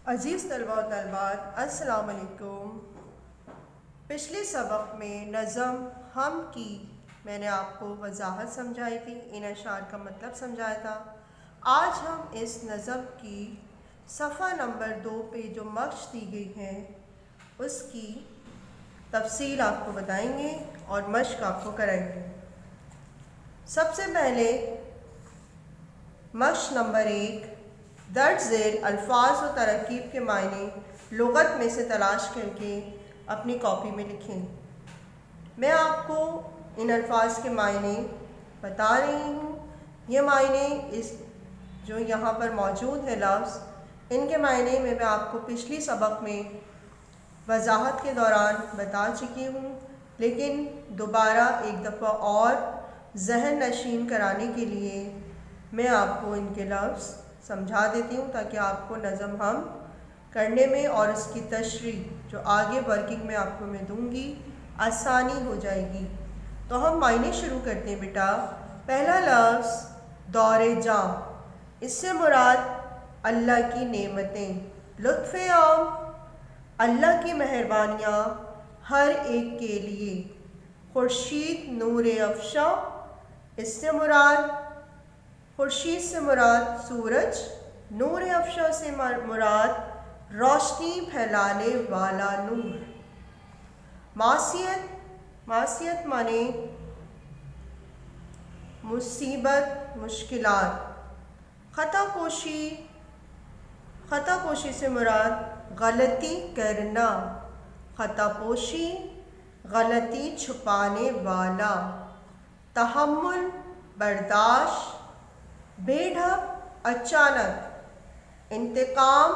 عزیز طلبہ و طالبات السلام علیکم۔ پچھلے سبق میں نظم ہم کی میں نے آپ کو وضاحت سمجھائی تھی، ان اشعار کا مطلب سمجھایا تھا۔ آج ہم اس نظم کی صفحہ نمبر 2 پہ جو مشق دی گئی ہے اس کی تفصیل آپ کو بتائیں گے اور مشق آپ کو کرائیں گے۔ سب سے پہلے مشق نمبر 1، درج ذیل الفاظ و ترکیب کے معنی لغت میں سے تلاش کر کے اپنی کاپی میں لکھیں۔ میں آپ کو ان الفاظ کے معنی بتا رہی ہوں۔ یہ معنی جو یہاں پر موجود ہے لفظ، ان کے معنی میں آپ کو پچھلی سبق میں وضاحت کے دوران بتا چکی ہوں، لیکن دوبارہ ایک دفعہ اور ذہن نشین کرانے کے لیے میں آپ کو ان کے لفظ سمجھا دیتی ہوں تاکہ آپ کو نظم ہم کرنے میں اور اس کی تشریح جو آگے ورکنگ میں آپ کو میں دوں گی آسانی ہو جائے گی۔ تو ہم معنی شروع کرتے ہیں بیٹا۔ پہلا لفظ دور جاں، اس سے مراد اللہ کی نعمتیں، لطف عام، اللہ کی مہربانیاں ہر ایک کے لیے۔ خورشید نور افشاں، اس سے مراد خورشید سے مراد سورج، نور افشاں سے مراد روشنی پھیلانے والا نور۔ معصیت مانے مصیبت، مشکلات۔ خطا پوشی سے مراد غلطی کرنا، خطا پوشی غلطی چھپانے والا۔ تحمل برداشت، بے ڈھپ اچانک، انتقام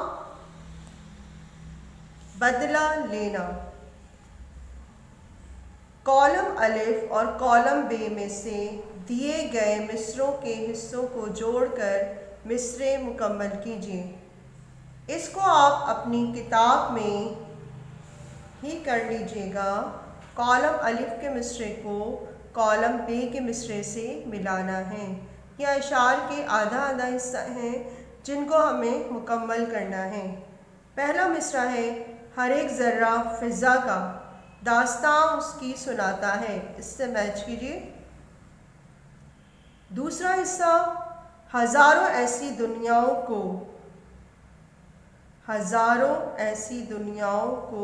بدلہ لینا۔ کالم الف اور کالم بے میں سے دیے گئے مصرعوں کے حصوں کو جوڑ کر مصرع مکمل کیجیے۔ اس کو آپ اپنی کتاب میں ہی کر لیجیے گا۔ کالم الف کے مصرع کو کالم بے کے مصرع سے ملانا ہے۔ یہ اشعار کے آدھا حصہ ہیں جن کو ہمیں مکمل کرنا ہے۔ پہلا مصرع ہے، ہر ایک ذرہ فضا کا داستاں اس کی سناتا ہے، اس سے میچ کیجیے۔ دوسرا حصہ، ہزاروں ایسی دنیاؤں کو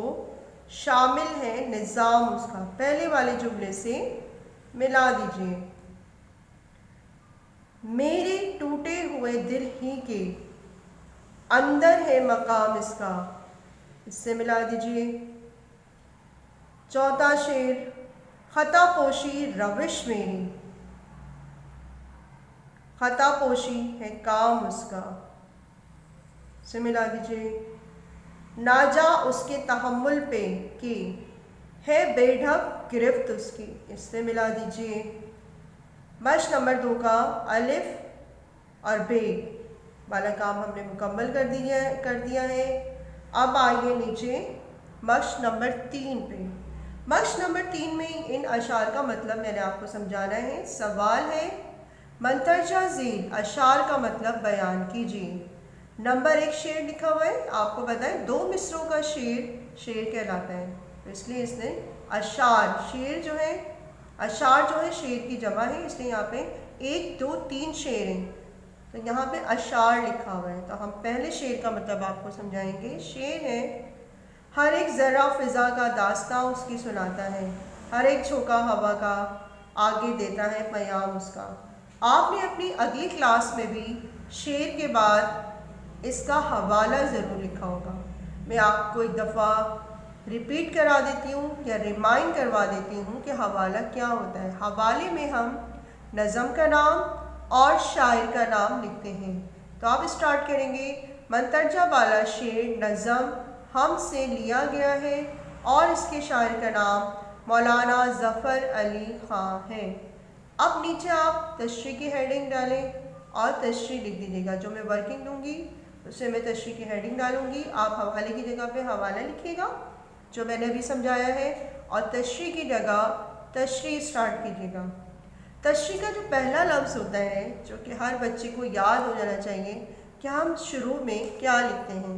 شامل ہے نظام اس کا، پہلے والے جملے سے ملا دیجیے۔ میرے ٹوٹے ہوئے دل ہی کے اندر ہے مقام اس کا، اس سے ملا دیجیے۔ چوتھا شعر، خطا پوشی روش میری، خطا پوشی ہے کام اس کا، سے ملا دیجیے۔ ناجا اس کے تحمل پہ کہ ہے بے ڈھپ گرفت اس کی، اس سے ملا دیجیے۔ مشق نمبر 2 کا الف اور بے والا کام ہم نے مکمل کر دیا ہے۔ اب آئیے نیچے مشق نمبر 3 پہ۔ مشق نمبر 3 میں ان اشعار کا مطلب میں نے آپ کو سمجھانا ہے۔ سوال ہے، مندرجہ ذیل اشعار کا مطلب بیان کیجیے۔ نمبر 1 شعر لکھا ہوا ہے، آپ کو بتائیں 2 مصرعوں کا شعر کہلاتا ہے، اس لیے اس نے اشعار، اشعار جو ہے شعر کی جمع ہے، اس لیے یہاں پہ 1 2 3 شعر ہیں، تو یہاں پہ اشعار لکھا ہوا ہے۔ تو ہم پہلے شعر کا مطلب آپ کو سمجھائیں گے۔ شعر ہے، ہر ایک ذرہ فضا کا داستاں اس کی سناتا ہے، ہر ایک جھونکا ہوا کا آگے دیتا ہے پیام اس کا۔ آپ نے اپنی اگلی کلاس میں بھی شعر کے بعد اس کا حوالہ ضرور لکھا ہوگا۔ میں آپ کو ایک دفعہ ریپیٹ کرا دیتی ہوں یا ریمائنڈ کروا دیتی ہوں کہ حوالہ کیا ہوتا ہے۔ حوالے میں ہم نظم کا نام اور شاعر کا نام لکھتے ہیں۔ تو آپ اسٹارٹ کریں گے، مندرجہ بالا شعر نظم ہم سے لیا گیا ہے اور اس کے شاعر کا نام مولانا ظفر علی خان ہے۔ اب نیچے آپ تشریح کی ہیڈنگ ڈالیں اور تشریح لکھ دیجیے گا۔ جو میں ورکنگ دوں گی اس سے میں تشریح کی ہیڈنگ ڈالوں گی، آپ حوالے کی جگہ پہ حوالہ لکھیے گا جو میں نے ابھی سمجھایا ہے، اور تشریح کی جگہ تشریح اسٹارٹ کیجیے گا۔ تشریح کا جو پہلا لفظ ہوتا ہے جو کہ ہر بچے کو یاد ہو جانا چاہیے کہ ہم شروع میں کیا لکھتے ہیں۔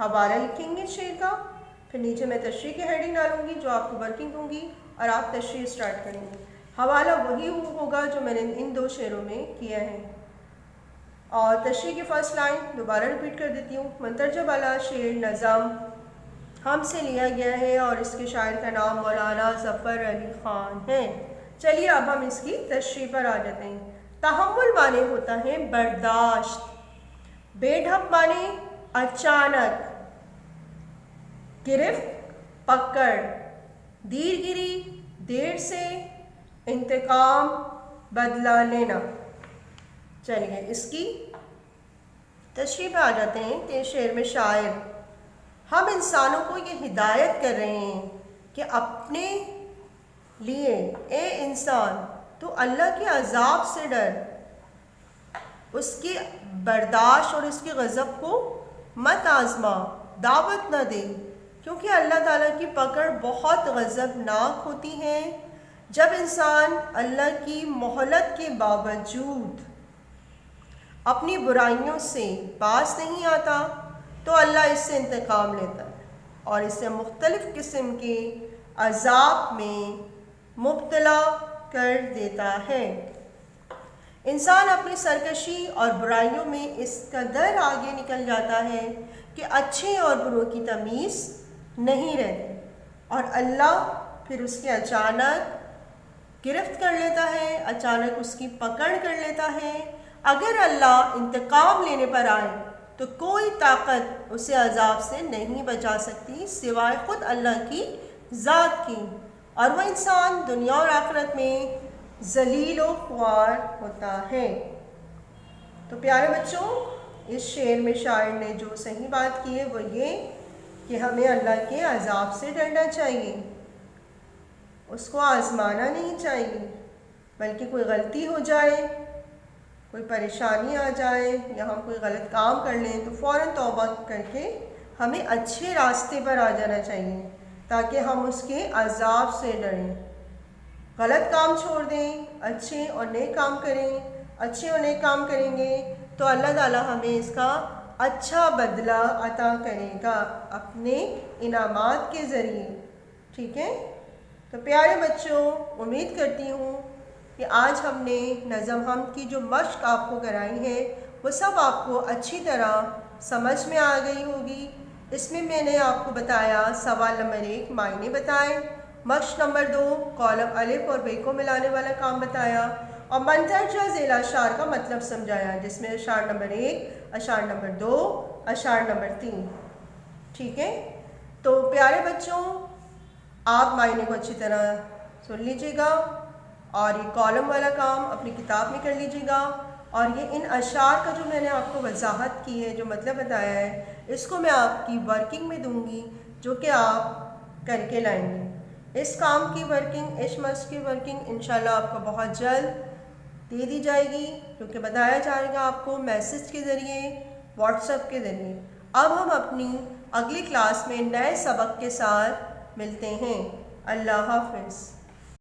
حوالہ لکھیں گے شعر کا، پھر نیچے میں تشریح کی ہیڈنگ ڈالوں گی جو آپ کو ورکنگ دوں گی اور آپ تشریح اسٹارٹ کریں گے۔ حوالہ وہی ہوگا جو میں نے ان 2 شعروں میں کیا ہے۔ اور تشریح کی فرسٹ لائن دوبارہ ریپیٹ کر دیتی ہوں۔ منترجہ والا شعر نظم ہم سے لیا گیا ہے اور اس کے شاعر کا نام مولانا ظفر علی خان ہے۔ چلیے اب ہم اس کی تشریح پر آ جاتے ہیں۔ تحمل معنی ہوتا ہے برداشت، بے ڈھپ معنی اچانک، گرفت پکڑ، دیر گیری دیر سے، انتقام بدلہ لینا۔ چلیے اس کی تشریح پہ آ جاتے ہیں کہ شعر میں شاعر ہم انسانوں کو یہ ہدایت کر رہے ہیں کہ اپنے لیے اے انسان تو اللہ کے عذاب سے ڈر، اس کی برداشت اور اس کے غضب کو مت آزما، دعوت نہ دے، کیونکہ اللہ تعالیٰ کی پکڑ بہت غضبناک ہوتی ہے۔ جب انسان اللہ کی مہلت کے باوجود اپنی برائیوں سے باز نہیں آتا تو اللہ اس سے انتقام لیتا ہے اور اسے مختلف قسم کے عذاب میں مبتلا کر دیتا ہے۔ انسان اپنی سرکشی اور برائیوں میں اس قدر آگے نکل جاتا ہے کہ اچھے اور بروں کی تمیز نہیں رہتی اور اللہ پھر اس کے اچانک گرفت کر لیتا ہے، اچانک اس کی پکڑ کر لیتا ہے۔ اگر اللہ انتقام لینے پر آئے تو کوئی طاقت اسے عذاب سے نہیں بچا سکتی سوائے خود اللہ کی ذات کی، اور وہ انسان دنیا اور آخرت میں ذلیل و خوار ہوتا ہے۔ تو پیارے بچوں، اس شعر میں شاعر نے جو صحیح بات کی ہے وہ یہ کہ ہمیں اللہ کے عذاب سے ڈرنا چاہیے، اس کو آزمانا نہیں چاہیے، بلکہ کوئی غلطی ہو جائے، کوئی پریشانی آ جائے یا ہم کوئی غلط کام کر لیں تو فوراً توبہ کر کے ہمیں اچھے راستے پر آ جانا چاہیے تاکہ ہم اس کے عذاب سے ڈریں، غلط کام چھوڑ دیں، اچھے اور نیک کام کریں، اچھے اور نیک کام کریں گے تو اللہ تعالیٰ ہمیں اس کا اچھا بدلہ عطا کرے گا اپنے انعامات کے ذریعے۔ ٹھیک ہے؟ تو پیارے بچوں، امید کرتی ہوں کہ آج ہم نے نظم حمد کی جو مشق آپ کو کرائی ہے وہ سب آپ کو اچھی طرح سمجھ میں آ گئی ہوگی۔ اس میں نے آپ کو بتایا سوال نمبر 1 معنی بتائیں، مشق نمبر 2 کالم الف اور بے کو ملانے والا کام بتایا، اور منترجہ ذیل اشعار کا مطلب سمجھایا جس میں اشعار نمبر 1، اشعار نمبر 2، اشعار نمبر 3۔ ٹھیک ہے؟ تو پیارے بچوں، آپ معنی کو اچھی طرح سن لیجیے گا اور یہ کالم والا کام اپنی کتاب میں کر لیجیے گا، اور یہ ان اشعار کا جو میں نے آپ کو وضاحت کی ہے، جو مطلب بتایا ہے، اس کو میں آپ کی ورکنگ میں دوں گی جو کہ آپ کر کے لائیں گے۔ اس کام کی ورکنگ، اس مشق کی ورکنگ انشاءاللہ آپ کو بہت جلد دے دی جائے گی، کیونکہ بتایا جائے گا آپ کو میسج کے ذریعے، واٹس ایپ کے ذریعے۔ اب ہم اپنی اگلی کلاس میں نئے سبق کے ساتھ ملتے ہیں۔ اللہ حافظ۔